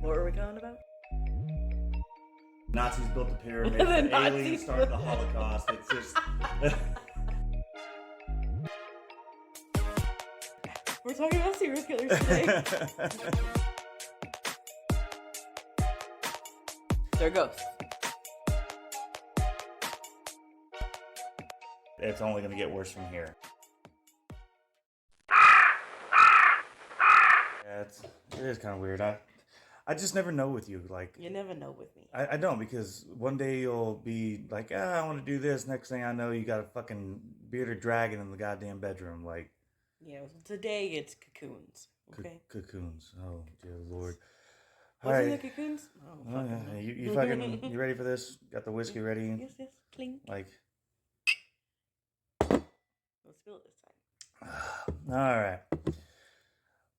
What were we talking about? Nazis built the pyramids, The the Nazis aliens started the Holocaust. It's just... We're talking about serial killers today. They're ghosts. It's only going to get worse from here. Yeah, it is kind of weird. I just never know with you. Like, You never know with me. I don't, because one day you'll be like, I want to do this. Next thing I know, you got a fucking bearded dragon in the goddamn bedroom. Like, Yeah, today it's cocoons. Okay. Cocoons. Oh, dear Lord. What's All in the right. cocoons? Oh, Oh, fucking yeah. no. You fucking, you ready for this? Got the whiskey ready? Yes, yes. Clink. Like, Let's spill it this time. all right.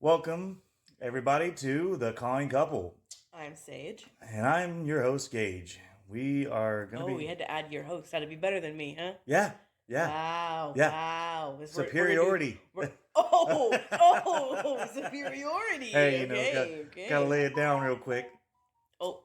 Welcome, everybody, to The Calling Couple. I'm Sage. And I'm your host, Gage. We are going to be... we had to add your host. Had to be better than me, huh? Yeah. Wow. Yeah. Wow. Superiority. Superiority. Hey, Okay. gotta lay it down real quick. Oh,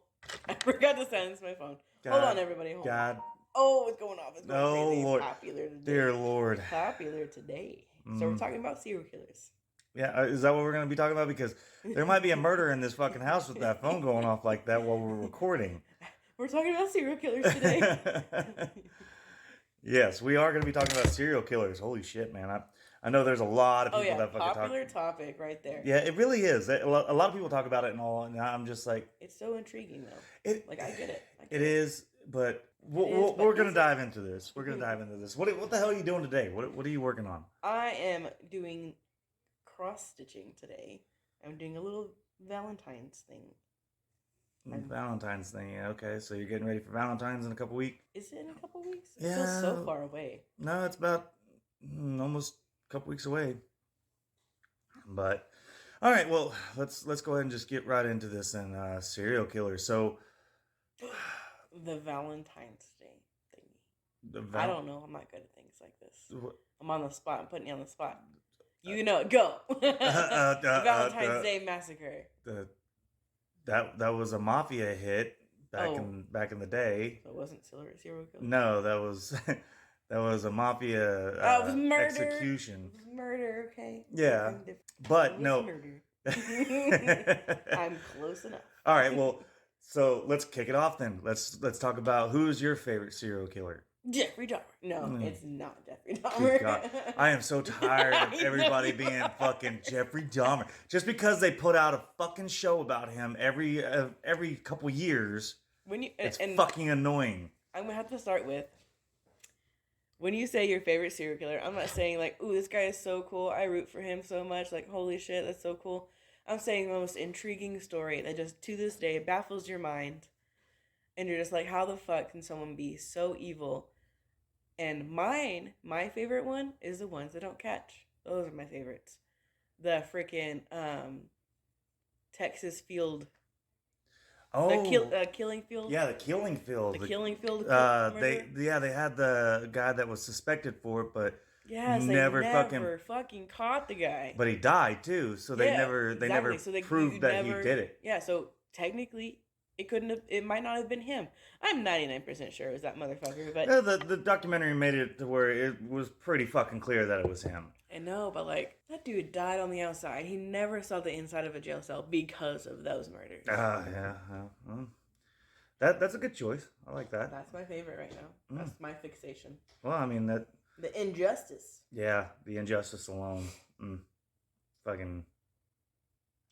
I forgot to silence my phone. Hold on, everybody. Hold on. God. Oh, it's going off. It's going Oh, crazy. Lord. It's popular today. Dear Lord. Popular today. So we're talking about serial killers. Yeah, is that what we're going to be talking about? Because there might be a murder in this fucking house with that phone going off like that while we're recording. We're talking about serial killers today. Yes, we are going to be talking about serial killers. Holy shit, man. I know there's a lot of people that fucking popular topic right there. Yeah, it really is. A lot of people talk about it and all, and I'm just like... It's so intriguing, though. I get it. It is, but we're going to dive into this. We're going to dive into this. What the hell are you doing today? What are you working on? I am doing cross-stitching today. I'm doing a little Valentine's thing. Valentine's thing, yeah, okay. So you're getting ready for Valentine's in a couple weeks? Is it in a couple weeks? It Yeah. feels so far away. No, it's about almost a couple weeks away. But, all right, well, let's go ahead and just get right into this and serial killers. So... The Valentine's Day thingy. I don't know. I'm not good at things like this. I'm on the spot. I'm putting you on the spot. You know it. Go. Valentine's Day Massacre. That was a mafia hit back in the day. So it wasn't serial killer? No, that was a mafia it was murder. execution. It was murder, okay. Yeah. But no. Murder. I'm close enough. All right, well, so let's kick it off then. Let's talk about who's your favorite serial killer. Jeffrey Dahmer. No, it's not Jeffrey Good Dahmer. God. I am so tired of everybody being fucking Jeffrey Dahmer. Just because they put out a fucking show about him every couple years, it's fucking annoying. I'm going to have to start with, when you say your favorite serial killer, I'm not saying like, ooh, this guy is so cool. I root for him so much. Like, holy shit, that's so cool. I'm saying the most intriguing story that just to this day baffles your mind. And you're just like, how the fuck can someone be so evil? And my favorite one is the ones that don't catch. Those are my favorites. The freaking Texas Field. Oh, the Killing Field. Yeah, the Killing Field. The Killing Field. They had the guy that was suspected for it, but never fucking caught the guy. But he died too, so they never proved that he did it. Yeah, so technically it might not have been him. I'm 99% sure it was that motherfucker, but yeah, the documentary made it to where it was pretty fucking clear that it was him. I know, but like, that dude died on the outside. He never saw the inside of a jail cell because of those murders. Yeah. Well, that's a good choice. I like that. That's my favorite right now. That's my fixation. Well, I mean that. The injustice. Yeah, the injustice alone. Fucking.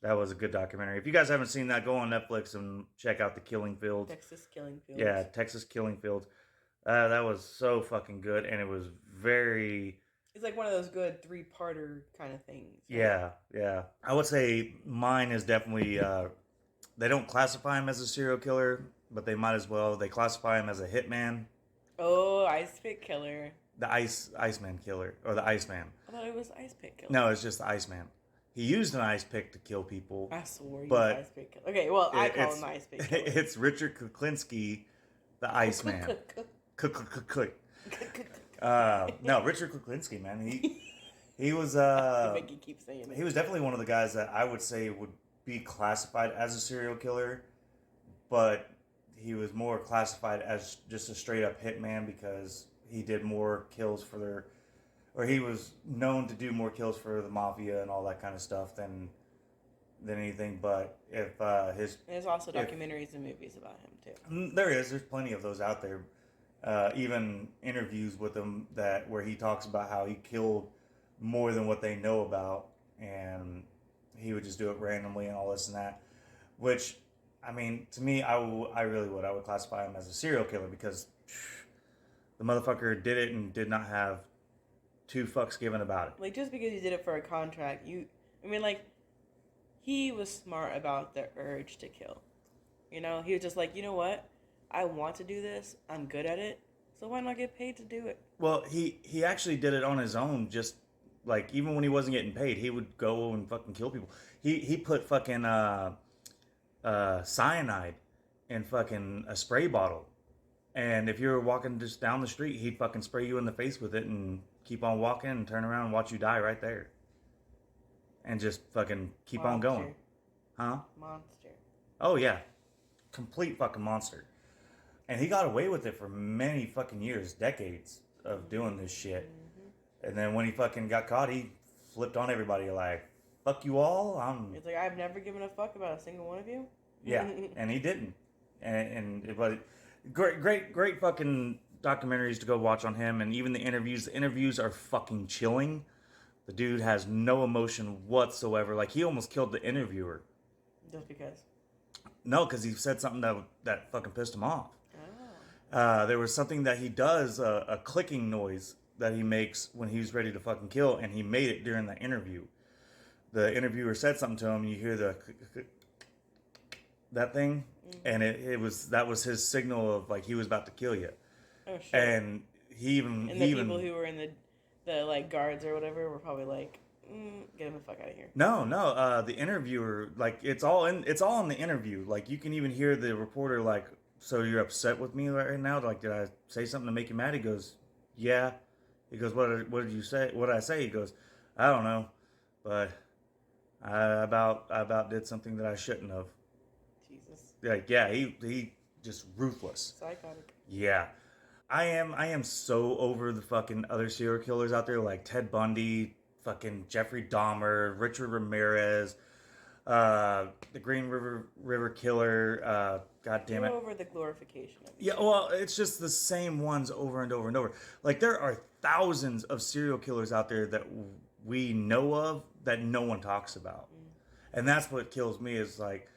That was a good documentary. If you guys haven't seen that, go on Netflix and check out The Killing Field. Texas Killing Field. Yeah, Texas Killing Field. That was so fucking good, and it was very... It's like one of those good 3-parter kind of things. Right? Yeah. I would say mine is definitely... they don't classify him as a serial killer, but they might as well. They classify him as a hitman. Oh, Ice Pick Killer. The Iceman Killer, or the Iceman. I thought it was Ice Pick Killer. No, it's just the Iceman. He used an ice pick to kill people. I swore he was Ice Pick Killer. Okay, well, I call him the Ice Pick Killer. It's Richard Kuklinski, the Iceman. No, Richard Kuklinski, man. He was I make you keep saying it. He was definitely one of the guys that I would say would be classified as a serial killer, but he was more classified as just a straight up hitman because he did more kills for their, or he was known to do more kills for the mafia and all that kind of stuff than anything. But if there's also documentaries and movies about him too. There's plenty of those out there. Even interviews with him where he talks about how he killed more than what they know about, and he would just do it randomly and all this and that. Which, I mean, to me, I would classify him as a serial killer because the motherfucker did it and did not have two fucks given about it. Like, just because you did it for a contract, he was smart about the urge to kill. You know, he was just like, you know what? I want to do this. I'm good at it. So why not get paid to do it? Well, he actually did it on his own. Just like, even when he wasn't getting paid, he would go and fucking kill people. He put fucking cyanide in fucking a spray bottle. And if you were walking just down the street, he'd fucking spray you in the face with it and keep on walking and turn around and watch you die right there. And just fucking keep on going. Huh? Monster. Oh, yeah. Complete fucking monster. And he got away with it for many fucking years, decades of doing this shit. Mm-hmm. And then when he fucking got caught, he flipped on everybody like, fuck you all. It's like, I've never given a fuck about a single one of you. Yeah, and he didn't. And it was great fucking documentaries to go watch on him. And even the interviews are fucking chilling. The dude has no emotion whatsoever. Like, he almost killed the interviewer. Just because? No, because he said something that fucking pissed him off. Oh. There was something that he does, a clicking noise that he makes when he's ready to fucking kill, and he made it during the interview. The interviewer said something to him, and you hear that thing, and that was his signal of, like, he was about to kill you. Oh, shit. And people who were in the like guards or whatever were probably like, get him the fuck out of here. No. The interviewer, like, it's all in the interview. Like, you can even hear the reporter like, so you're upset with me right now? Like, did I say something to make you mad? He goes, yeah. He goes, what did you say? What did I say? He goes, I don't know, but I about did something that I shouldn't have. Jesus. Like, yeah, he just ruthless. Psychotic. Yeah. I am so over the fucking other serial killers out there, like Ted Bundy, fucking Jeffrey Dahmer, Richard Ramirez, the Green River Killer. God damn it! You're over the glorification of yeah, well, it's just the same ones over and over and over. Like, there are thousands of serial killers out there that we know of that no one talks about, and that's what kills me. Is like,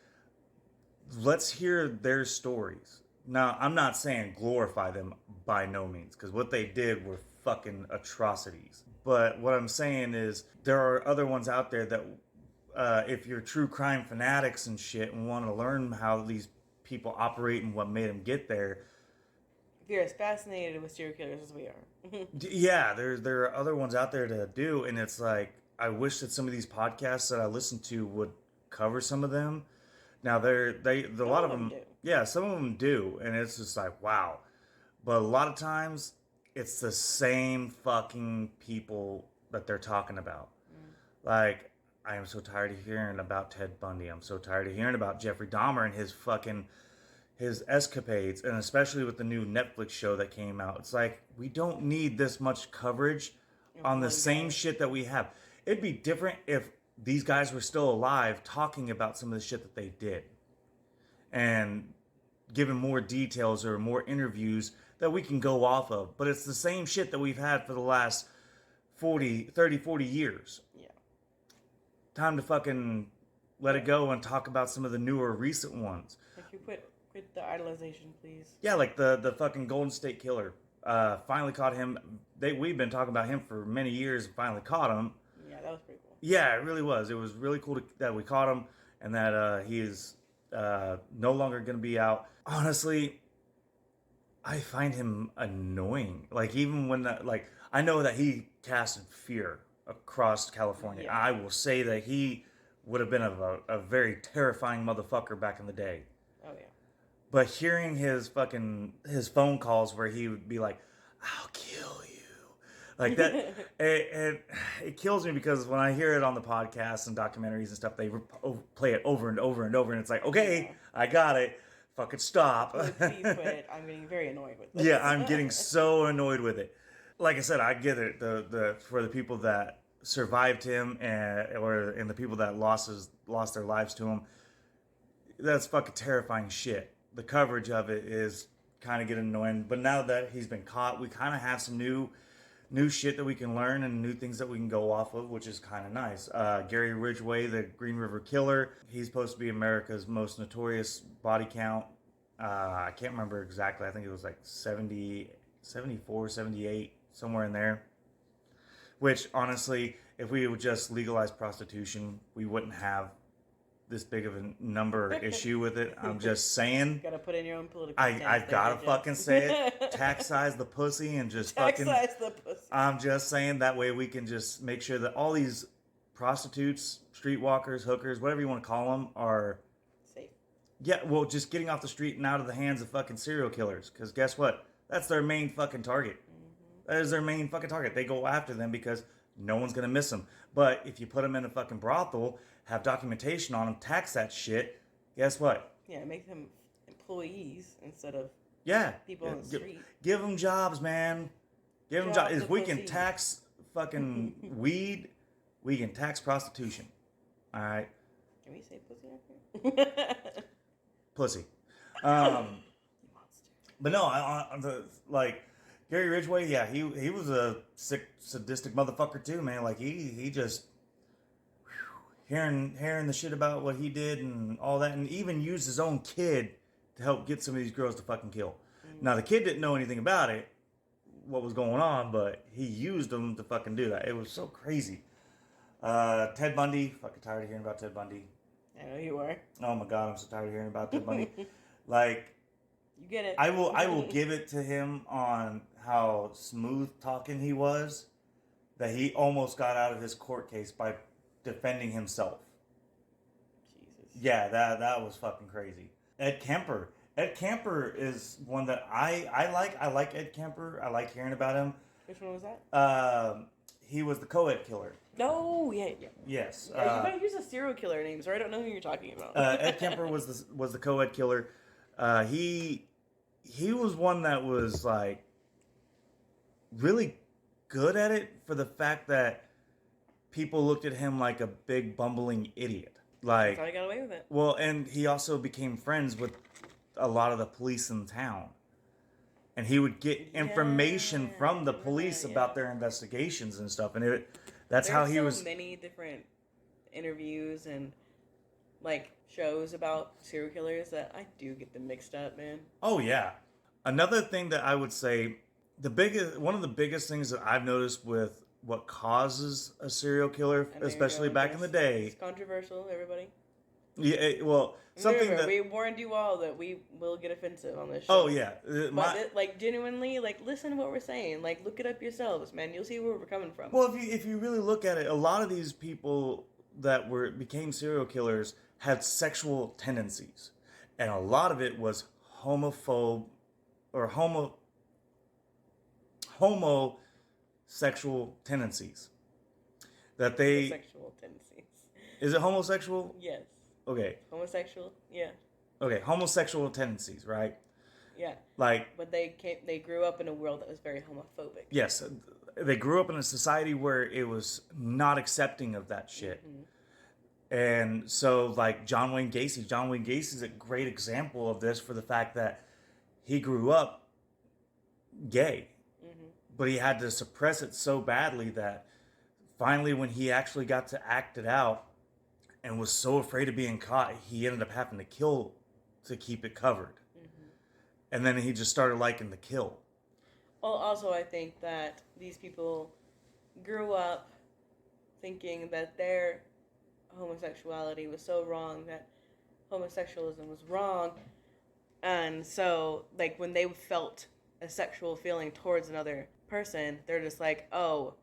let's hear their stories. Now, I'm not saying glorify them by no means, because what they did were fucking atrocities. But what I'm saying is there are other ones out there that if you're true crime fanatics and shit and want to learn how these people operate and what made them get there. If you're as fascinated with serial killers as we are. Yeah, there are other ones out there to do. And it's like, I wish that some of these podcasts that I listen to would cover some of them. Now, a lot of them do. Yeah, some of them do. And it's just like, wow. But a lot of times, it's the same fucking people that they're talking about. Like, I am so tired of hearing about Ted Bundy. I'm so tired of hearing about Jeffrey Dahmer and his escapades, and especially with the new Netflix show that came out. It's like, we don't need this much coverage on the same shit that we have. It'd be different if these guys were still alive talking about some of the shit that they did and giving more details or more interviews that we can go off of. But it's the same shit that we've had for the last 40 years. Yeah. Time to fucking let it go and talk about some of the newer recent ones. Like, you quit the idolization, please. Yeah, like the fucking Golden State Killer. Finally caught him. We've been talking about him for many years and finally caught him. Yeah, that was pretty cool. Yeah, it really was. It was really cool that we caught him and that he is no longer going to be out. Honestly, I find him annoying. Like, even when I know that he casted fear across California. Yeah. I will say that he would have been a very terrifying motherfucker back in the day. Oh, yeah. But hearing his phone calls where he would be like, I'll kill you, Like that, it kills me because when I hear it on the podcasts and documentaries and stuff, they play it over and over and over, and it's like, okay, I got it. Fucking stop. Please quit. I'm getting very annoyed with this. Yeah, I'm getting so annoyed with it. Like I said, I get it. The for the people that survived him and the people that lost their lives to him, that's fucking terrifying shit. The coverage of it is kind of getting annoying. But now that he's been caught, we kind of have some new shit that we can learn and new things that we can go off of, which is kind of nice. Gary Ridgway, the Green River Killer, he's supposed to be America's most notorious body count. I can't remember exactly. I think it was like 70, 74, 78, somewhere in there. Which, honestly, if we would just legalize prostitution, we wouldn't have this big of a number issue with it. I'm just saying. You gotta put in your own political I've gotta fucking say it. Taxize the pussy and just fucking. Taxize the pussy. I'm just saying that way we can just make sure that all these prostitutes, streetwalkers, hookers, whatever you want to call them, are safe. Yeah, well, just getting off the street and out of the hands of fucking serial killers. Because guess what? That's their main fucking target. That is their main fucking target. They go after them because no one's going to miss them. But if you put them in a fucking brothel, have documentation on them, tax that shit, guess what? Yeah, make them employees instead of people on the street. Give them jobs, man. Give them jobs. If we can tax fucking weed, we can tax prostitution. All right? Can we say pussy on here? Pussy. Monster. But no, Gary Ridgway, yeah, he was a sick, sadistic motherfucker too, man. Like he just hearing the shit about what he did and all that, and even used his own kid to help get some of these girls to fucking kill. Now the kid didn't know anything about it, what was going on, but he used them to fucking do that. It was so crazy. Ted Bundy, fucking tired of hearing about Ted Bundy. I know you are. Oh my god, I'm so tired of hearing about Ted Bundy. Like. You get it. I will give it to him on how smooth talking he was, that he almost got out of his court case by defending himself. Jesus. Yeah, that was fucking crazy. Ed Kemper. Ed Kemper is one that I like. I like Ed Kemper. I like hearing about him. Which one was that? He was the co-ed killer. No, yeah. Yes. You might use a serial killer name, so I don't know who you're talking about. Ed Kemper was the co-ed killer. He was one that was like really good at it for the fact that people looked at him like a big bumbling idiot. Like, that's how he got away with it. Well, and he also became friends with a lot of the police in town. And he would get information from the police about their investigations and stuff. And that's how he was. There's so many different interviews and like shows about serial killers that I do get them mixed up, man. Oh yeah. Another thing that I would say, one of the biggest things that I've noticed with what causes a serial killer, especially back in the day. It's controversial, everybody. Yeah, well, something that we warned you all that we will get offensive on this show. Oh yeah, but genuinely, listen to what we're saying. Look it up yourselves, man. You'll see where we're coming from. Well, if you really look at it, a lot of these people that became serial killers had sexual tendencies, and a lot of it was homosexual tendencies. Homosexual tendencies. Is it homosexual? Yes. Okay. Homosexual? Yeah. Okay, homosexual tendencies, right? Yeah. But they grew up in a world that was very homophobic. Yes. They grew up in a society where it was not accepting of that shit. Mm-hmm. And so, John Wayne Gacy is a great example of this for the fact that he grew up gay. Mm-hmm. But he had to suppress it so badly that finally when he actually got to act it out and was so afraid of being caught, he ended up having to kill to keep it covered. Mm-hmm. And then he just started liking the kill. Well, also I think that these people grew up thinking that their homosexuality was so wrong, that homosexualism was wrong, and so when they felt a sexual feeling towards another person, they're just like, oh,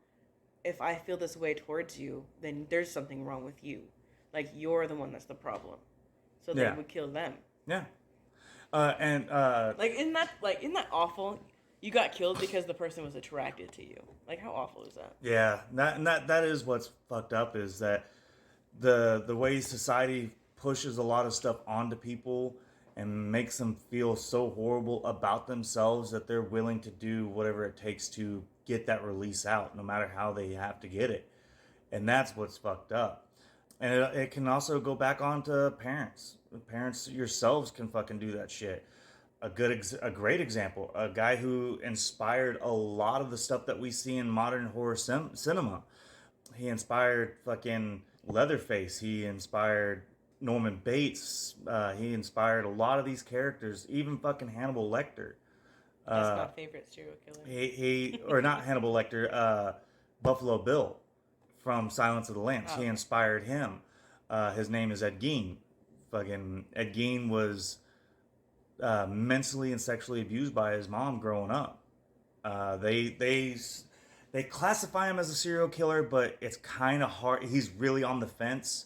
if I feel this way towards you, then there's something wrong with you. You're the one that's the problem. So they would kill them. Yeah. Isn't that awful? you got killed because the person was attracted to you. Like, how awful is that? Yeah, that is what's fucked up, is that the way society pushes a lot of stuff onto people and makes them feel so horrible about themselves that they're willing to do whatever it takes to get that release out, no matter how they have to get it. And that's what's fucked up. And it can also go back on to parents. Parents yourselves can fucking do that shit. A great example, a guy who inspired a lot of the stuff that we see in modern horror cinema. He inspired fucking Leatherface. He inspired Norman Bates. He inspired a lot of these characters, even fucking Hannibal Lecter. That's my favorite serial killer. He or not Hannibal Lecter, Buffalo Bill from Silence of the Lambs. He inspired him. His name is Ed Gein. Fucking Ed Gein was mentally and sexually abused by his mom growing up. They classify him as a serial killer, but it's kind of hard. He's really on the fence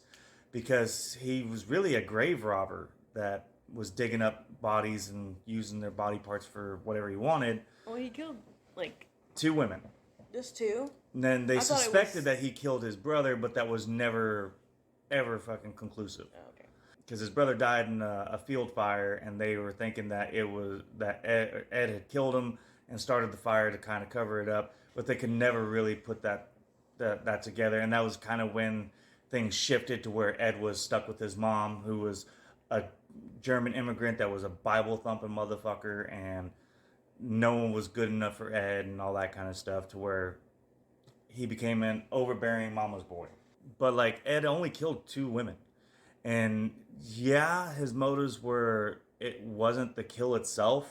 because he was really a grave robber that was digging up bodies and using their body parts for whatever he wanted. Well, he killed, like... 2 women. Just 2? And then they suspected that he killed his brother, but that was never, ever fucking conclusive. Oh, okay. Because his brother died in a field fire, and they were thinking that it was that Ed had killed him and started the fire to kind of cover it up, but they could never really put that together. And that was kind of when things shifted to where Ed was stuck with his mom, who was a German immigrant that was a Bible thumping motherfucker, and no one was good enough for Ed and all that kind of stuff, to where he became an overbearing mama's boy. But like, Ed only killed 2 women. And yeah, his motives were, it wasn't the kill itself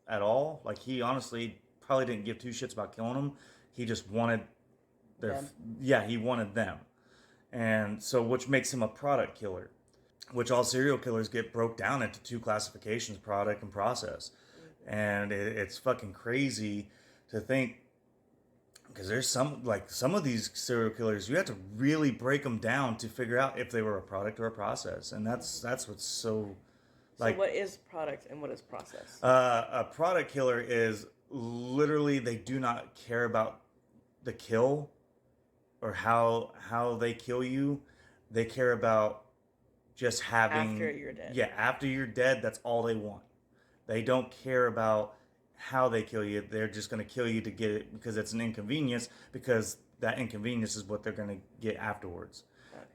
at all. Like, he honestly probably didn't give 2 shits about killing them. He just wanted he wanted them. And so, which makes him a product killer, which all serial killers get broke down into 2 classifications, product and process. And it's fucking crazy to think, because there's some of these serial killers, you have to really break them down to figure out if they were a product or a process. And that's what's so, like... So what is product and what is process? A product killer is literally, they do not care about the kill or how they kill you. They care about just having... After you're dead. Yeah, after you're dead, that's all they want. They don't care about how they kill you. They're just going to kill you to get it because it's an inconvenience, because that inconvenience is what they're going to get afterwards.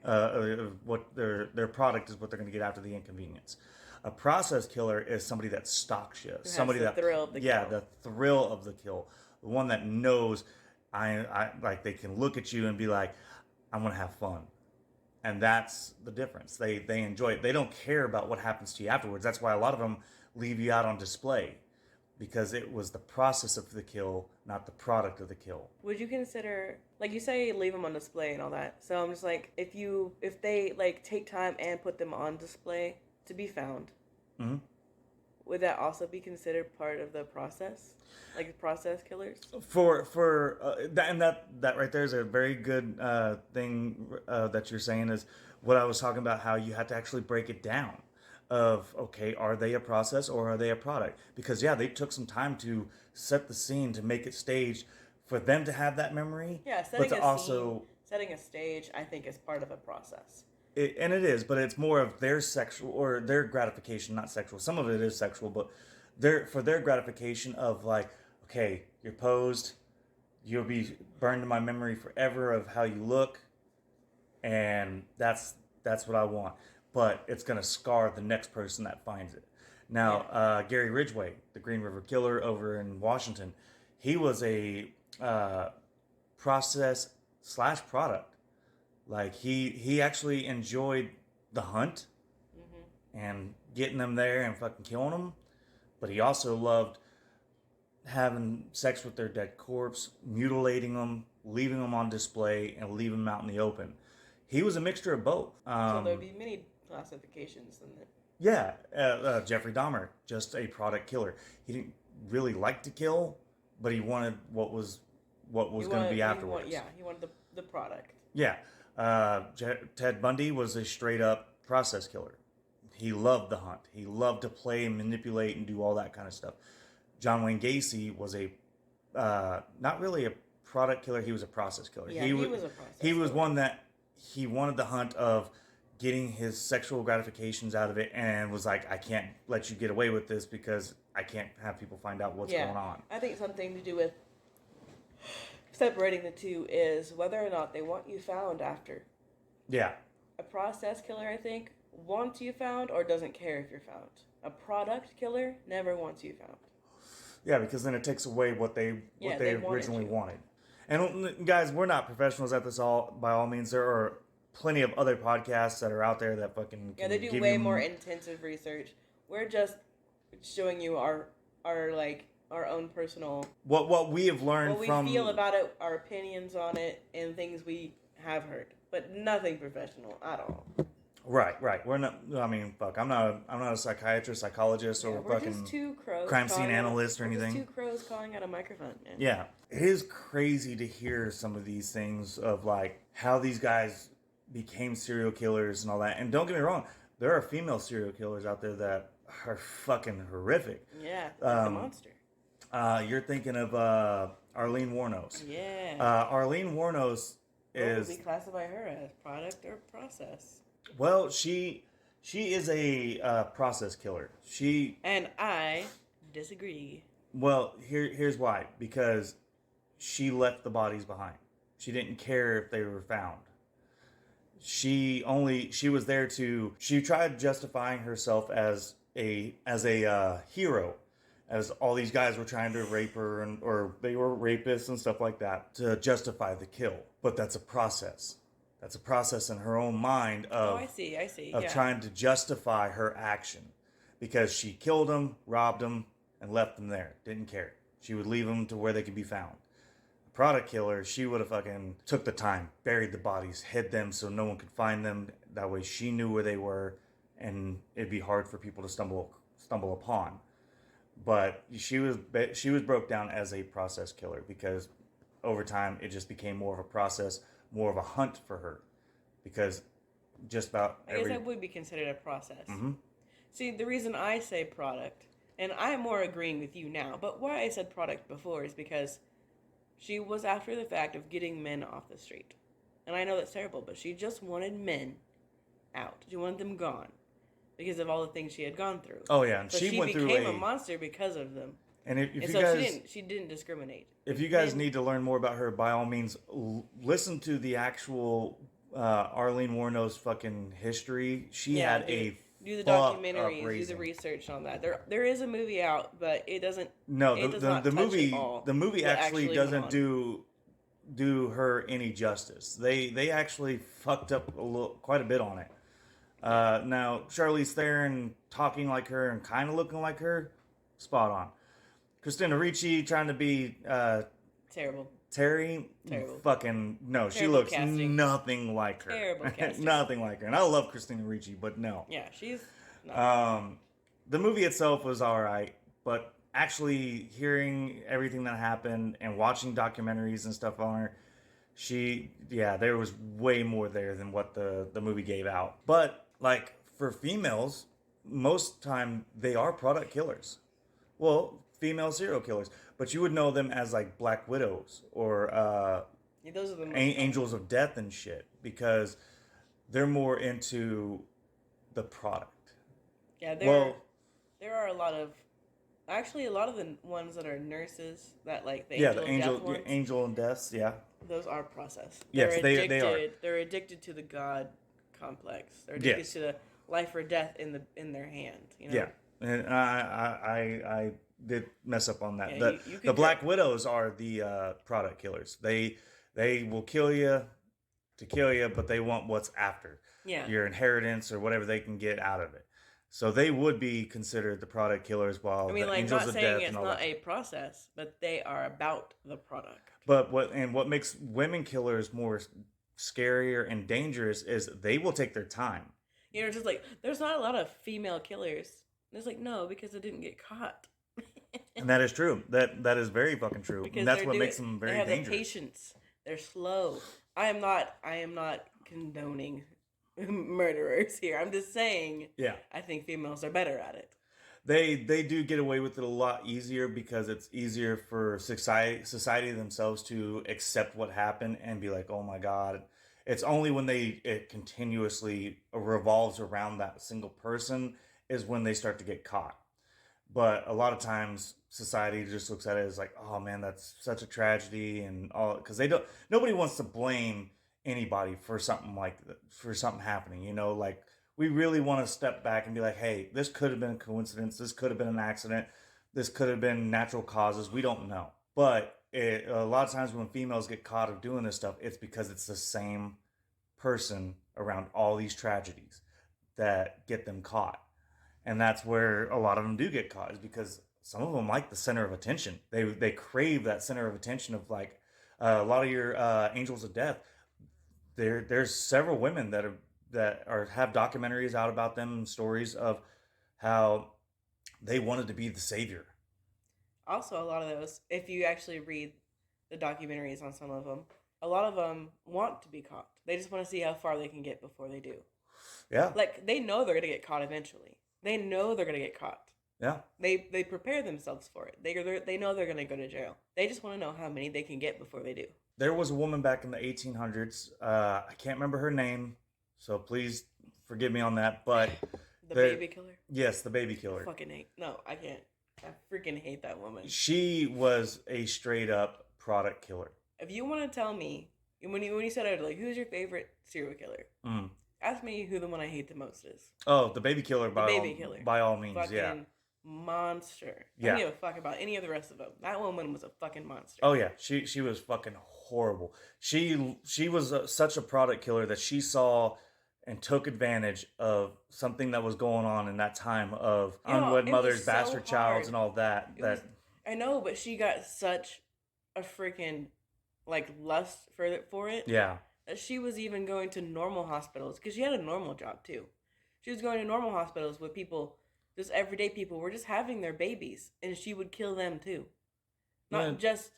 Okay. What their product is what they're going to get after the inconvenience. A process killer is somebody that stalks you. Somebody that thrill of the kill. Yeah, the thrill of the kill. The one that knows I like, they can look at you and be like, I'm going to have fun. And that's the difference. They enjoy it. They don't care about what happens to you afterwards. That's why a lot of them leave you out on display, because it was the process of the kill, not the product of the kill. Would you consider, like you say, leave them on display and all that? So I'm just like, if they like take time and put them on display to be found, mm-hmm. would that also be considered part of the process, like process killers? That right there is a very good thing that you're saying, is what I was talking about, how you have to actually break it down. Of, okay, are they a process or are they a product? Because yeah, they took some time to set the scene, to make it staged for them to have that memory. Yeah, setting a stage, I think, is part of a process. And it is, but it's more of their sexual or their gratification, not sexual. Some of it is sexual, but for their gratification of like, okay, you're posed, you'll be burned in my memory forever of how you look, and that's what I want. But it's going to scar the next person that finds it. Now, Gary Ridgway, the Green River Killer over in Washington, he was a process/product. Like, he actually enjoyed the hunt and getting them there and fucking killing them. But he also loved having sex with their dead corpse, mutilating them, leaving them on display, and leaving them out in the open. He was a mixture of both. So there'd be many classifications in it. Yeah, Jeffrey Dahmer, just a product killer. He didn't really like to kill, but he wanted what was going to be afterwards. He wanted the product. Yeah, Ted Bundy was a straight up process killer. He loved the hunt. He loved to play and manipulate and do all that kind of stuff. John Wayne Gacy was a not really a product killer. He was a process killer. Yeah, he was a process He was killer. one that he wanted the hunt of getting his sexual gratifications out of it, and was like, I can't let you get away with this because I can't have people find out what's going on. I think something to do with separating the two is whether or not they want you found after. Yeah. A process killer, I think, wants you found or doesn't care if you're found. A product killer never wants you found. Yeah, because then it takes away what they originally wanted. And guys, we're not professionals at this all by all means. There are plenty of other podcasts that are out there that fucking they do way more intensive research. We're just showing you our own personal what we have learned what we feel about it, our opinions on it, and things we have heard, but nothing professional at all. Right. We're not. I mean, fuck. I'm not a psychiatrist, psychologist, or fucking just two crows crime scene analyst or anything. Just two crows calling out a microphone. Man. Yeah, it is crazy to hear some of these things of like how these guys became serial killers and all that. And don't get me wrong, there are female serial killers out there that are fucking horrific. Yeah, like a monster. You're thinking of Arlene Wuornos. Yeah. Arlene Wuornos is. Would we classify her as product or process? Well, she is a process killer. And I disagree. Well, here's why. Because she left the bodies behind. She didn't care if they were found. She was there to. She tried justifying herself as a hero, as all these guys were trying to rape her or they were rapists and stuff like that to justify the kill. But that's a process. That's a process in her own mind of I see. Of trying to justify her action, because she killed them, robbed them, and left them there. Didn't care. She would leave them to where they could be found. A product killer, she would have fucking took the time, buried the bodies, hid them so no one could find them. That way she knew where they were, and it'd be hard for people to stumble upon. But she was broke down as a process killer because over time it just became more of a process, more of a hunt for her, because just about I guess that would be considered a process. Mm-hmm. See, the reason I say product, and I'm more agreeing with you now, but why I said product before is because she was after the fact of getting men off the street. And I know that's terrible, but she just wanted men out. She wanted them gone because of all the things she had gone through. Oh yeah, and so she became a monster because of them. And if you so guys, she didn't discriminate. If you guys need to learn more about her, by all means, listen to the actual Arlene Wuornos fucking history. She had a do the documentaries, do the research on that. There is a movie out, but it doesn't. No, it does not the touch movie it all, the movie actually doesn't do her any justice. They actually fucked up quite a bit on it. Now Charlize Theron talking like her and kind of looking like her, spot on. Christina Ricci trying to be terrible. Terrible. Fucking no. Terrible she looks casting. Nothing like her. Terrible casting. Nothing like her. And I love Christina Ricci, but no. Yeah, she's. The movie itself was all right, but actually hearing everything that happened and watching documentaries and stuff on her, there was way more there than what the movie gave out. But like for females, most time they are product killers. Well, female serial killers, but you would know them as like Black Widows or those are the Angels of Death and shit, because they're more into the product. Yeah, there are a lot of the ones that are nurses that like the Angel and Deaths, yeah. Those are processed. Yes, they are. They're addicted to the God complex. They're addicted to the life or death in their hand. You know? Yeah, and I did mess up on that. Yeah, the Black Widows are the product killers. They will kill you to kill you, but they want what's after. Yeah. Your inheritance or whatever they can get out of it. So they would be considered the product killers, while the Angels of Death and all that. Not saying it's not a process, but they are about the product. But what makes women killers more scarier and dangerous is they will take their time. You know, just like there's not a lot of female killers. There's like no, because it didn't get caught. And that is true. That is very fucking true. Because and that's what makes them very dangerous. They have the patience. They're slow. I am not condoning murderers here. I'm just saying. Yeah. I think females are better at it. they do get away with it a lot easier because it's easier for society themselves to accept what happened and be like, oh my god. It's only when it continuously revolves around that single person is when they start to get caught. But a lot of times society just looks at it as like, oh man, that's such a tragedy and all, because they don't, nobody wants to blame anybody for something like that, for something happening, like we really want to step back and be like, hey, this could have been a coincidence, this could have been an accident, this could have been natural causes, we don't know. But a lot of times when females get caught of doing this stuff, it's because it's the same person around all these tragedies that get them caught. And that's where a lot of them do get caught, is because some of them like the center of attention. They crave that center of attention of like a lot of your angels of death. There's several women that have documentaries out about them and stories of how they wanted to be the savior. Also, a lot of those, if you actually read the documentaries on some of them, a lot of them want to be caught. They just want to see how far they can get before they do. Yeah. Like, they know they're going to get caught eventually. They know they're going to get caught. Yeah. They prepare themselves for it. They know they're going to go to jail. They just want to know how many they can get before they do. There was a woman back in the 1800s. I can't remember her name, so please forgive me on that. But the baby killer? Yes, the baby killer. I fucking hate. No, I can't. I freaking hate that woman. She was a straight up product killer. If you want to tell me, when you said it, like, who's your favorite serial killer? Ask me who the one I hate the most is. Oh, the baby killer. By all means, fucking yeah. Monster. I Yeah. don't give a fuck about any of the rest of them. That woman was a fucking monster. Oh yeah, she was fucking horrible. She was such a product killer that she saw and took advantage of something that was going on in that time of unwed mothers, bastard childs, and all that. I know, but she got such a freaking lust for it. Yeah. That she was even going to normal hospitals, because she had a normal job too. She was going to normal hospitals with people, just everyday people, were just having their babies, and she would kill them too. Not just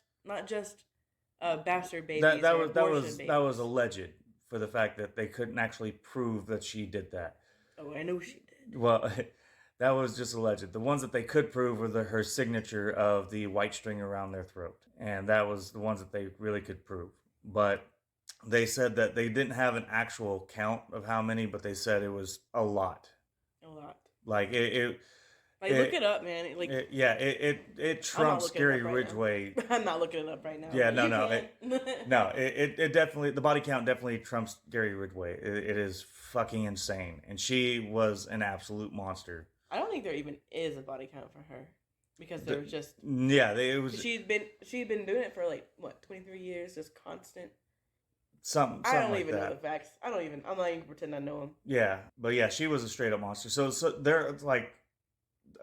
bastard babies. That was alleged, for the fact that they couldn't actually prove that she did that. Oh, I know she did. Well, that was just alleged. The ones that they could prove were her signature of the white string around their throat, and that was the ones that they really could prove. But they said that they didn't have an actual count of how many, but they said it was a lot. A lot. Like it look it up, man. It trumps Gary Ridgway. I'm not looking it up right now. Yeah, no. It definitely, the body count definitely trumps Gary Ridgway. It is fucking insane, and she was an absolute monster. I don't think there even is a body count for her, because there was just it was. She'd been doing it for 23 years, just constant. Something I don't like even know the facts. I'm not even pretend I know them. Yeah, but yeah, she was a straight up monster. So they're like,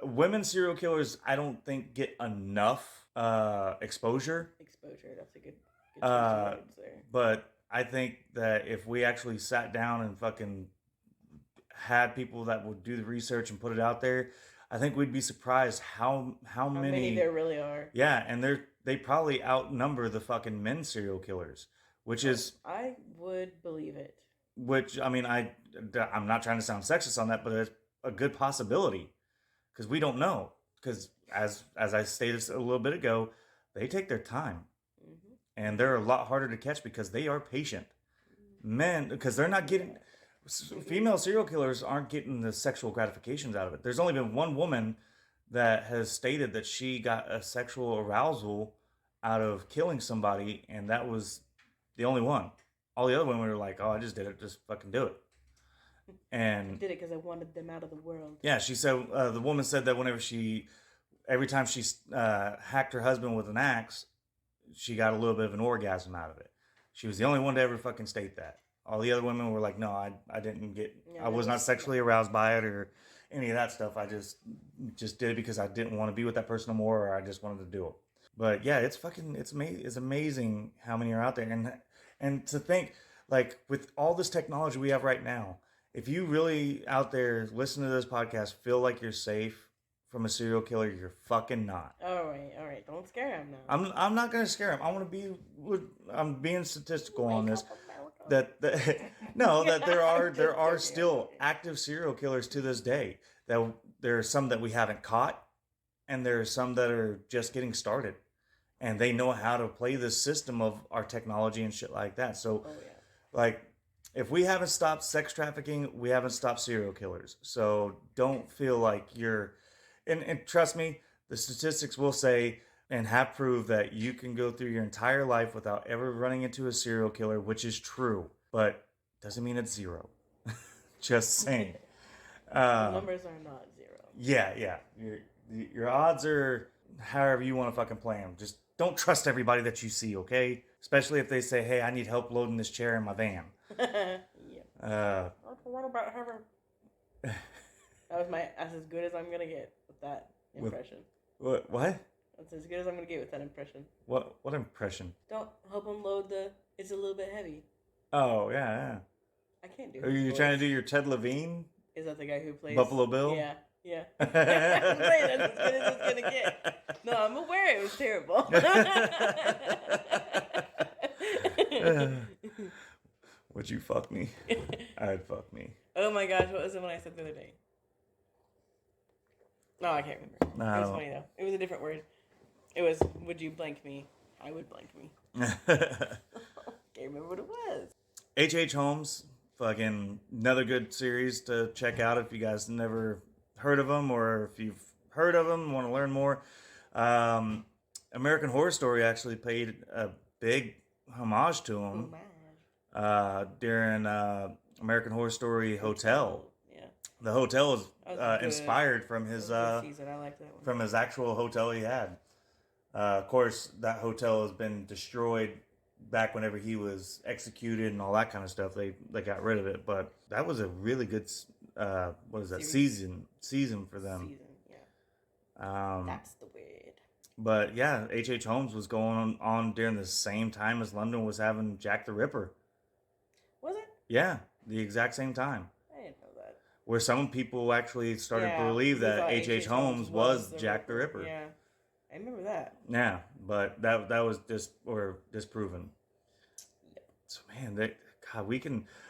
women serial killers, I don't think get enough exposure. That's a good there. But I think that if we actually sat down and fucking had people that would do the research and put it out there, I think we'd be surprised how many there really are. Yeah, and they probably outnumber the fucking men serial killers. Which is... I would believe it. Which, I mean, I'm not trying to sound sexist on that, but it's a good possibility. Because we don't know. Because, as I stated a little bit ago, they take their time. Mm-hmm. And they're a lot harder to catch because they are patient. Men, because they're not getting... Female serial killers aren't getting the sexual gratifications out of it. There's only been one woman that has stated that she got a sexual arousal out of killing somebody, and that was... the only one. All the other women were like, oh, I just did it. Just fucking do it. And I did it because I wanted them out of the world. Yeah, she said, the woman said that every time she hacked her husband with an axe, she got a little bit of an orgasm out of it. She was the only one to ever fucking state that. All the other women were like, no, I didn't get, I was not sexually aroused by it or any of that stuff. I just did it because I didn't want to be with that person no more, or I just wanted to do it. But yeah, it's amazing how many are out there. And to think, like, with all this technology we have right now, if you really out there listen to this podcast, feel like you're safe from a serial killer, you're fucking not. All right. Don't scare him now. I'm not going to scare him. I'm being statistical on this. That there are still active serial killers to this day that there are some that we haven't caught, and there are some that are just getting started, and they know how to play this system of our technology and shit like that. So, like, if we haven't stopped sex trafficking, we haven't stopped serial killers. So don't feel like you're, and trust me, the statistics will say and have proved that you can go through your entire life without ever running into a serial killer, which is true, but doesn't mean it's zero. Just saying. The numbers are not zero. Yeah. Your odds are however you want to fucking play them. Just don't trust everybody that you see, okay? Especially if they say, hey, I need help loading this chair in my van. What about her? That's as good as I'm gonna get with that impression. What? That's as good as I'm gonna get with that impression. What impression? Don't help him load the. It's a little bit heavy. Oh yeah. I can't do. Are you trying to do your Ted Levine? Is that the guy who plays Buffalo Bill? Yeah. I'm saying that's as good as it's gonna get. No, I'm aware it was terrible. Would you fuck me? I'd fuck me. Oh my gosh, what was the one I said the other day? No, I can't remember. No, it was funny though. It was a different word. It was, would you blank me? I would blank me. Can't remember what it was. H.H. Holmes, fucking another good series to check out if you guys never heard of them, or if you've heard of them, want to learn more. American Horror Story actually paid a big homage to him during American Horror Story Hotel. Yeah, the hotel is inspired from his season. I like that one. From his actual hotel he had. Of course, that hotel has been destroyed back whenever he was executed and all that kind of stuff. They got rid of it, but that was a really good season for them. Season, yeah. That's the word. But yeah, H.H. Holmes was going on during the same time as London was having Jack the Ripper. Was it? Yeah, the exact same time. I didn't know that. Where some people actually started to believe that H.H. Holmes was Jack the Ripper. Yeah, I remember that. Yeah, but that was disproven. Yep. So man,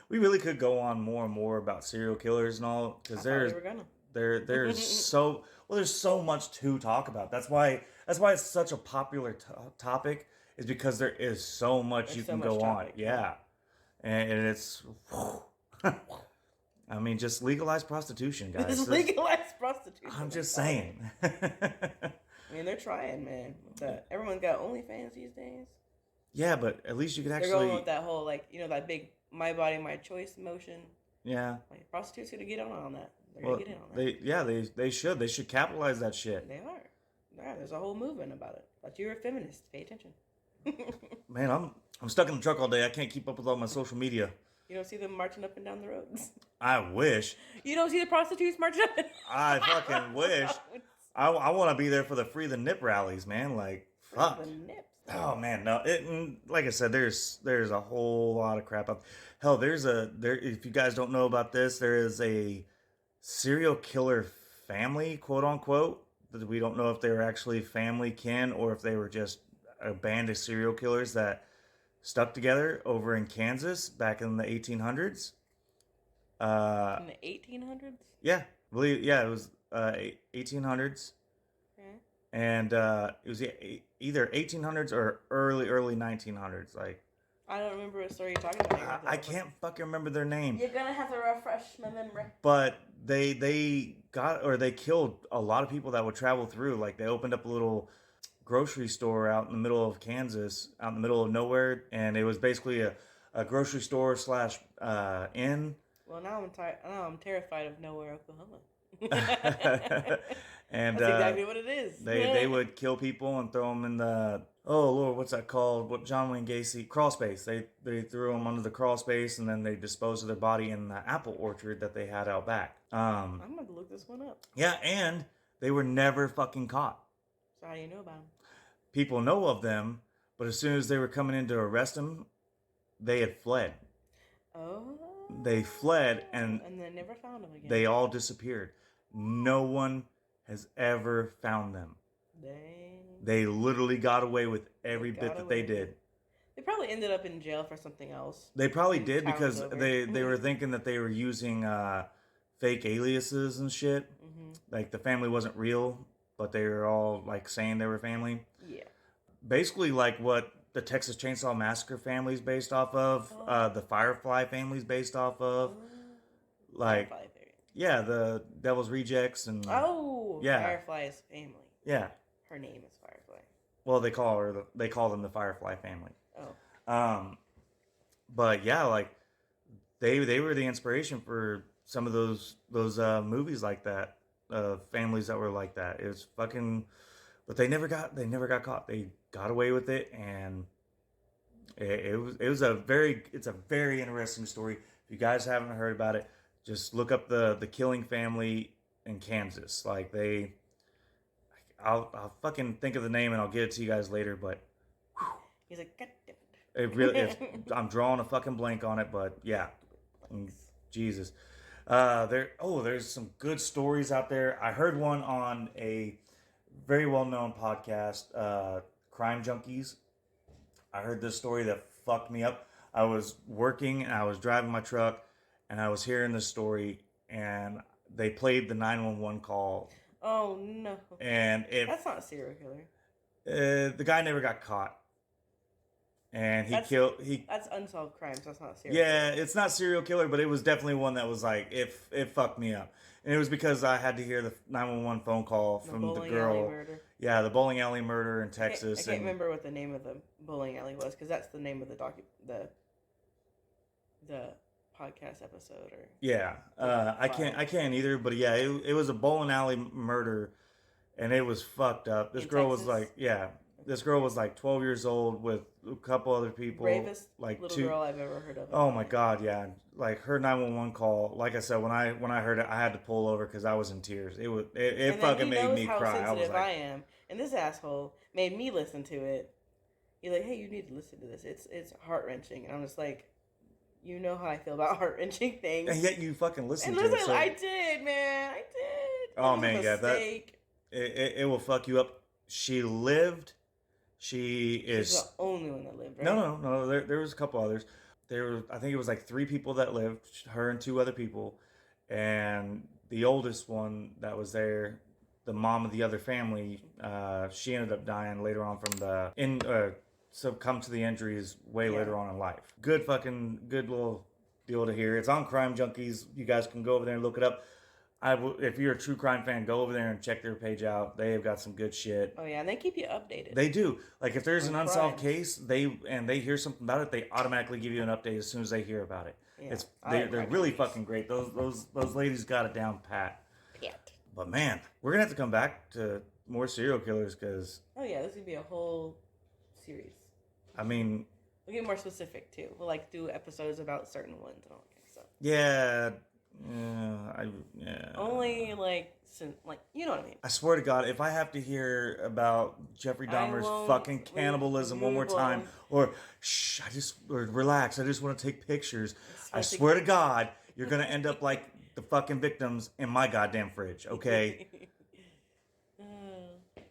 we really could go on more and more about serial killers and all, because there's so much to talk about. That's why it's such a popular topic, is because there is so much you can go on. Yeah. And it's, I mean, just legalize prostitution, guys. Just legalize prostitution. I'm just saying. I mean, they're trying, man. Everyone's got OnlyFans these days. Yeah, but at least you could actually. They're going with that whole, that big my body, my choice motion. Yeah. Like, prostitutes gonna get on that. They're gonna get in on that. They should. They should capitalize that shit. They are. Yeah, there's a whole movement about it. But you're a feminist. Pay attention. Man, I'm stuck in the truck all day. I can't keep up with all my social media. You don't see them marching up and down the roads? I wish. You don't see the prostitutes marching up? I fucking wish. I want to be there for the Free the Nip rallies, man. Like, fuck. The nips. Oh man, no. Like I said, there's a whole lot of crap up. Hell, if you guys don't know about this, there is a serial killer family, quote unquote. That we don't know if they were actually family kin or if they were just a band of serial killers that stuck together over in Kansas back in the 1800s. In the 1800s? Yeah, it was 1800s. Okay. And it was either 1800s or early 1900s. Like, I don't remember a story you're talking about. I can't fucking remember their name. You're gonna have to refresh my memory. But they killed a lot of people that would travel through. Like, they opened up a little grocery store out in the middle of Kansas, out in the middle of nowhere, and it was basically a grocery store / inn. Well, now I'm terrified of nowhere, Oklahoma. And that's exactly what it is. They would kill people and throw them in the what's that called? What John Wayne Gacy crawl space? They threw them under the crawl space, and then they disposed of their body in the apple orchard that they had out back. I'm gonna look this one up. Yeah, and they were never fucking caught. So how do you know about them? People know of them, but as soon as they were coming in to arrest them, they had fled. Oh. They fled, and they never found them again. They all disappeared. No one has ever found them. They literally got away with every bit that they did. They probably ended up in jail for something else. They probably did, because they were thinking that they were using fake aliases and shit. Mm-hmm. Like the family wasn't real, but they were all like saying they were family. Yeah. Basically, like what the Texas Chainsaw Massacre family is based off of, the Firefly family is based off of, like Firefly theory. yeah, the Devil's Rejects and yeah, Firefly's family. yeah. Her name is Firefly. Well, they call them the Firefly family. Oh. But yeah, like they were the inspiration for some of those movies like that, families that were like that. It was fucking, but they never got caught. They got away with it, and it's a very interesting story. If you guys haven't heard about it, just look up the Killing family in Kansas. Like I'll fucking think of the name and I'll get it to you guys later. But he's like, God damn it really is. I'm drawing a fucking blank on it, but yeah, Jesus. There's some good stories out there. I heard one on a very well-known podcast, Crime Junkies. I heard this story that fucked me up. I was working and I was driving my truck and I was hearing this story and they played the 911 call. Oh no. And that's not a serial killer. The guy never got caught. And that's unsolved crimes. That's not serial killer. Yeah, it's not serial killer, but it was definitely one that was like it fucked me up. And it was because I had to hear the 911 phone call from the girl. Alley murder. Yeah, the bowling alley murder in Texas. I can't remember what the name of the bowling alley was because that's the name of the podcast episode. Or yeah, I can't either. But yeah, it was a bowling alley murder, and it was fucked up. This girl was like, this girl was like 12 years old with a couple other people. Bravest like little girl I've ever heard of. Oh my god, yeah. Like her 911 call. Like I said, when I heard it, I had to pull over because I was in tears. It fucking made me cry. I was like, I am, and this asshole made me listen to it. He's like, hey, you need to listen to this. It's heart wrenching, and I'm just like, you know how I feel about heart wrenching things, and yet you fucking listened to it. So I did, man. I did. Oh man, yeah, it will fuck you up. She lived. She's the only one that lived, right? No. There was a couple others. I think it was like 3 people that lived, her and 2 other people, and the oldest one that was there, the mom of the other family, she ended up dying later on from succumb to the injuries later on in life. Good little deal to hear. It's on Crime Junkies. You guys can go over there and look it up. If you're a true crime fan, go over there and check their page out. They have got some good shit. Oh yeah, and they keep you updated. They do. Like if there's an unsolved case, they hear something about it, they automatically give you an update as soon as they hear about it. Yeah, they're really fucking great. Those ladies got it down pat. But man, we're gonna have to come back to more serial killers because. Oh yeah, this is gonna be a whole series. I mean. We'll get more specific too. We'll do episodes about certain ones and all that kind of stuff. Yeah. Only you know what I mean. I swear to God, if I have to hear about Jeffrey Dahmer's fucking cannibalism one more time, or relax, I just want to take pictures. I swear to God, you're gonna end up like the fucking victims in my goddamn fridge, okay?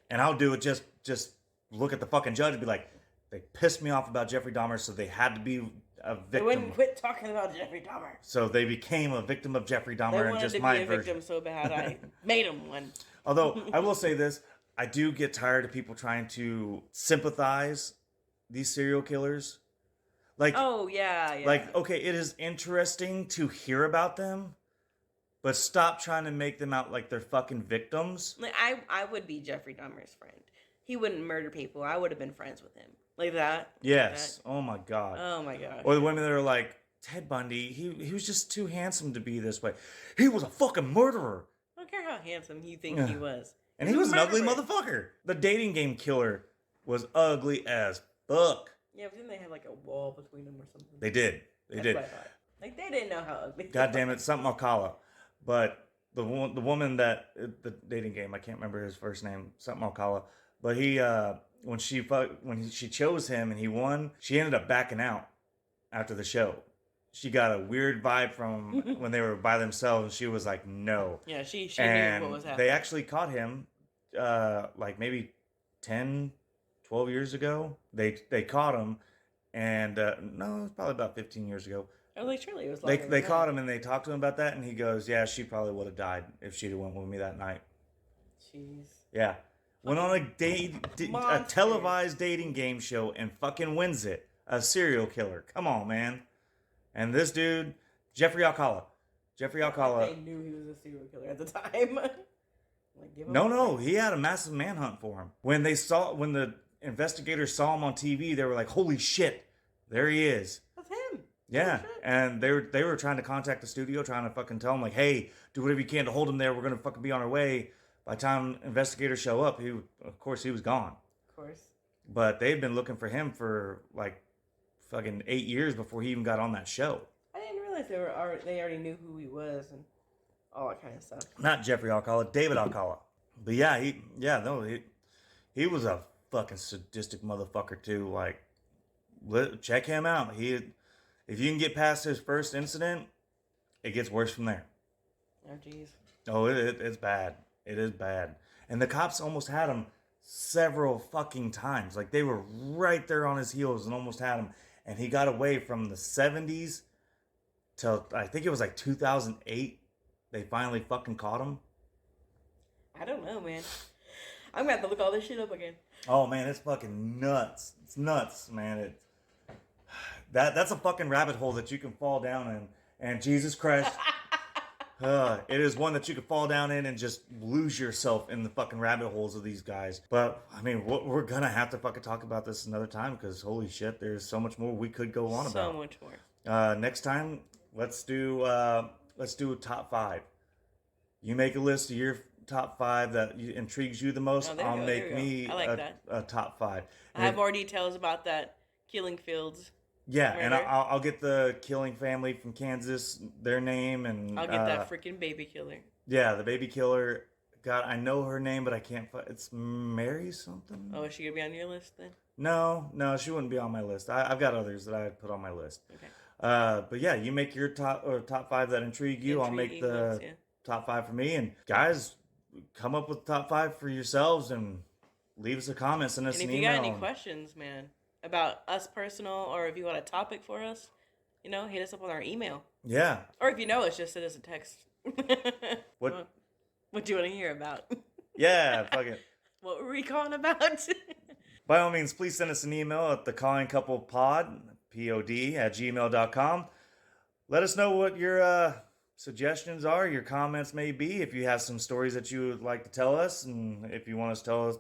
And I'll do it just look at the fucking judge and be like, they pissed me off about Jeffrey Dahmer, so they had to be a victim. They wouldn't quit talking about Jeffrey Dahmer. So they became a victim of Jeffrey Dahmer, and just my version. They wanted to be a victim so bad, I made them one. Although I will say this, I do get tired of people trying to sympathize these serial killers. Like, oh yeah. Like, okay, it is interesting to hear about them, but stop trying to make them out like they're fucking victims. Like I would be Jeffrey Dahmer's friend. He wouldn't murder people. I would have been friends with him. Like that? Yes. Like that. Oh my God. Oh my God. Or the women that are like, Ted Bundy, he was just too handsome to be this way. He was a fucking murderer. I don't care how handsome you think he was. And he was an ugly motherfucker. The dating game killer was ugly as fuck. Yeah, but didn't they have like a wall between them or something? They did. That's what I thought. Like they didn't know how ugly. God damn it, something Alcala. But the woman that the dating game, I can't remember his first name, something Alcala. But he when she chose him and he won, she ended up backing out after the show. She got a weird vibe from when they were by themselves. She was like, no. Yeah, she knew what was happening. They actually caught him like maybe 10, 12 years ago. They caught him, and no, it was probably about 15 years ago. I was like, surely it was They longer they than caught that. him and they talked to him about that, and he goes, "Yeah, she probably would have died if she'd have went with me that night." Jeez. Yeah, went on a Monster. televised dating game show and fucking wins it. A serial killer. Come on, man. And this dude, Jeffrey Alcala. Jeffrey Alcala. They knew he was a serial killer at the time. Like, give him No, he had a massive manhunt for him. When the investigators saw him on TV, they were like, "Holy shit, there he is." That's him. Yeah, Holy shit. and they were trying to contact the studio, trying to fucking tell him like, "Hey, do whatever you can to hold him there. We're gonna fucking be on our way." By the time investigators show up, of course he was gone. Of course. But they've been looking for him for like fucking 8 years before he even got on that show. I didn't realize they already knew who he was and all that kind of stuff. Not Jeffrey Alcala, David Alcala. But yeah, he was a fucking sadistic motherfucker too. Like, check him out. If you can get past his first incident, it gets worse from there. Oh, jeez. Oh, it's bad. It is bad. And the cops almost had him several fucking times. Like, they were right there on his heels and almost had him. And he got away from the 70s till, I think it was like 2008. They finally fucking caught him. I don't know, man. I'm gonna have to look all this shit up again. Oh, man, it's fucking nuts. It's nuts, man. That's a fucking rabbit hole that you can fall down in. And Jesus Christ... it is one that you could fall down in and just lose yourself in the fucking rabbit holes of these guys. But, I mean, we're gonna have to fucking talk about this another time because, holy shit, there's so much more we could go on about. So much more. Next time, let's do top 5. You make a list of your top 5 that intrigues you the most. Oh, I'll make me I like that. a top 5. I have more details about that Killing Fields. Yeah, murder. and I'll get the killing family from Kansas, their name, and I'll get that freaking baby killer. Yeah, the baby killer. God, I know her name, but I can't. It's Mary something. Oh, is she gonna be on your list then? No, she wouldn't be on my list. I've got others that I'd put on my list. Okay. But yeah, you make your top 5 that intrigue you. I'll make the top 5 for me. And guys, come up with the top 5 for yourselves and leave us a comment. Send us And an if you email. got any questions, man, about us personal, or if you want a topic for us, hit us up on our email. Yeah. Or if you know us, just send us a text. What do you want to hear about? Yeah, fuck it. What were we calling about? By all means, please send us an email at thecallingcouplepod, POD, @gmail.com. Let us know what your suggestions are, your comments may be. If you have some stories that you would like to tell us, and if you want us to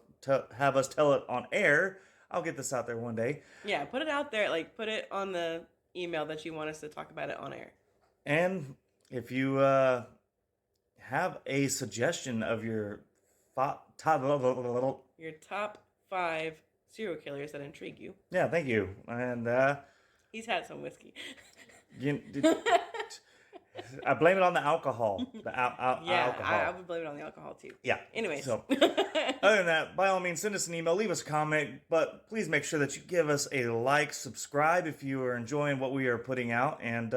have us tell it on air, I'll get this out there one day. Yeah, put it out there. Like, put it on the email that you want us to talk about it on air. And if you have a suggestion of your top 5 serial killers that intrigue you. Yeah, thank you. And He's had some whiskey. I blame it on the alcohol. Alcohol. I would blame it on the alcohol too. Yeah. Anyways. So, other than that, by all means, send us an email, leave us a comment, but please make sure that you give us a like, subscribe if you are enjoying what we are putting out, and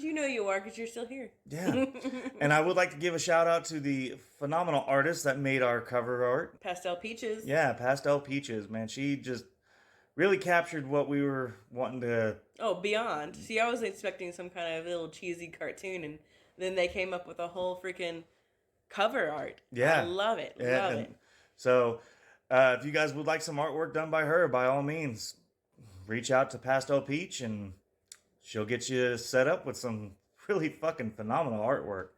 you know you are because you're still here. yeah. And I would like to give a shout out to the phenomenal artist that made our cover art. Pastel Peaches. Yeah, Pastel Peaches, man. She just really captured what we were wanting to. Oh, beyond. See, I was expecting some kind of little cheesy cartoon, and then they came up with a whole freaking cover art. Yeah. I love it. Yeah, Love it. So, if you guys would like some artwork done by her, by all means, reach out to Pastel Peach, and she'll get you set up with some really fucking phenomenal artwork.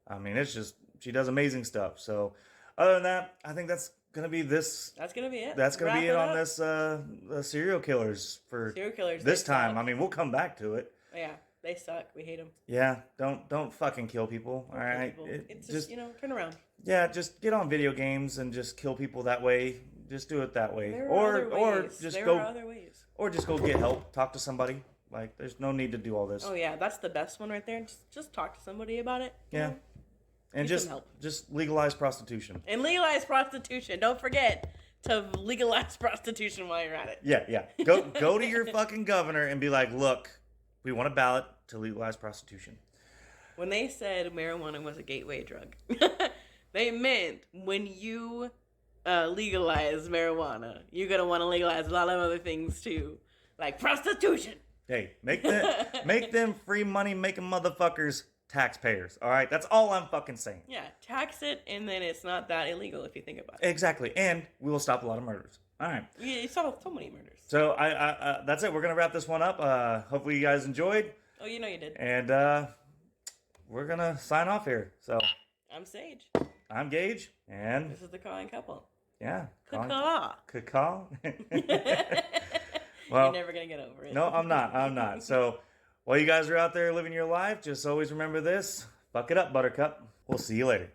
I mean, it's just, she does amazing stuff. So, other than that, I think that's gonna be this. That's gonna be it. That's gonna Wrap be it on this serial killers for serial killers. this time. Suck. I mean, we'll come back to it. Yeah, they suck. We hate them. Yeah, don't fucking kill people. All right, It's just turn around. Yeah, just get on video games and just kill people that way. Just do it that way, There or are other ways. or just go get help. Talk to somebody. Like, there's no need to do all this. Oh yeah, that's the best one right there. Just talk to somebody about it. Yeah. And Get some help. just legalize prostitution. And legalize prostitution. Don't forget to legalize prostitution while you're at it. Yeah. Go to your fucking governor and be like, look, we want a ballot to legalize prostitution. When they said marijuana was a gateway drug, they meant when you legalize marijuana, you're gonna want to legalize a lot of other things too, like prostitution. Hey, make them free money making motherfuckers taxpayers. All right, that's all I'm fucking saying. Yeah, tax it, and then it's not that illegal if you think about it. Exactly, and we will stop a lot of murders. All right. Yeah, you saw so many murders. So that's it. We're gonna wrap this one up. Hopefully you guys enjoyed. Oh, you know you did. And we're gonna sign off here. So I'm Sage. I'm Gage, and This is the Calling Couple. yeah, Caw. Caw. You're never gonna get over it. No, I'm not. So while you guys are out there living your life, just always remember this: fuck it up, Buttercup. We'll see you later.